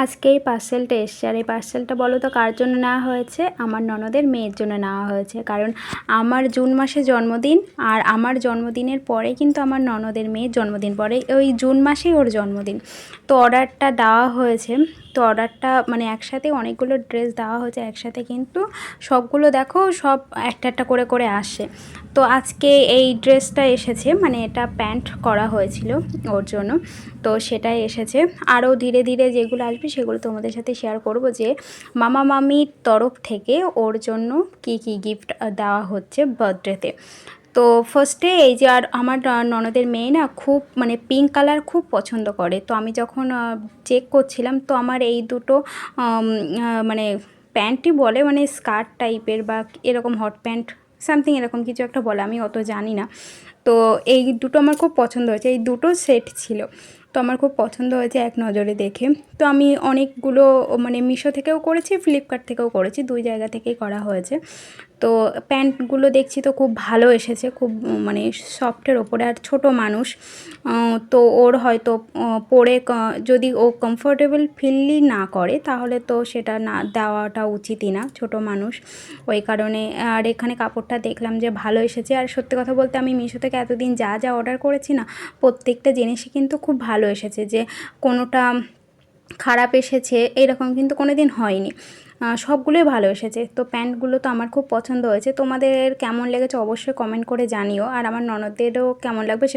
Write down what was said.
আজকে এই পার্সেলটা এসছে, আর এই পার্সেলটা বলো তো কার জন্য নেওয়া হয়েছে? আমার ননদের মেয়ের জন্য নেওয়া হয়েছে। কারণ আমার জুন মাসে জন্মদিন, আর আমার জন্মদিনের পরে কিন্তু আমার ননদের মেয়ের জন্মদিন পড়ে, ওই জুন মাসেই ওর জন্মদিন। তো অর্ডারটা দেওয়া হয়েছে। তো অর্ডারটা মানে একসাথে অনেকগুলো ড্রেস দেওয়া হয়েছে একসাথে, কিন্তু সবগুলো দেখো সব একটা একটা করে করে আসে। তো আজকে এই ড্রেসটা এসেছে, মানে এটা প্যান্ট করা হয়েছিল ওর জন্য, তো সেটাই এসেছে। আরও ধীরে ধীরে যেগুলো আসবে সেগুলো তোমাদের সাথে শেয়ার করব, যে মামা মামির তরফ থেকে ওর জন্য কি কি গিফট দেওয়া হচ্ছে বার্থডেতে। তো ফার্স্টে এই যে, আর আমার ননদের মেয়ে না খুব মানে পিঙ্ক কালার খুব পছন্দ করে। তো আমি যখন চেক করছিলাম, তো আমার এই দুটো মানে প্যান্টই বলে, মানে স্কার্ট টাইপের বা এরকম হট প্যান্ট সামথিং এরকম কিছু একটা বলে, আমি অত জানি না। তো এই দুটো আমার খুব পছন্দ হয়েছে, এই দুটো সেট ছিল। তো আমার খুব পছন্দ হয়েছে এক নজরে দেখে। তো আমি অনেকগুলো মানে মিশো থেকেও করেছি, ফ্লিপকার্ট থেকেও করেছি, দুই জায়গা থেকেই করা হয়েছে। তো প্যান্টগুলো দেখছি তো খুব ভালো এসেছে, খুব মানে সফটের ওপরে, আর ছোটো মানুষ, তো ওর হয়তো পরে যদি ও কমফোর্টেবল ফিলই না করে তাহলে তো সেটা না দেওয়াটা উচিতই না, ছোটো মানুষ, ওই কারণে। আর এখানে কাপড়টা দেখলাম যে ভালো এসেছে। আর সত্যি কথা বলতে আমি মিশো থেকে এতদিন যা যা অর্ডার করেছি না, প্রত্যেকটা জিনিসই কিন্তু খুব ভালো এসেছে, যে কোনোটা খারাপ এসেছে এরকম কিন্তু কোনো দিন হয়নি, সবগুলোই ভালো এসেছে। তো প্যান্টগুলো তো আমার খুব পছন্দ হয়েছে। তোমাদের কেমন লেগেছে অবশ্যই কমেন্ট করে জানিও, আর আমার ননদেরও কেমন লাগবে সেটা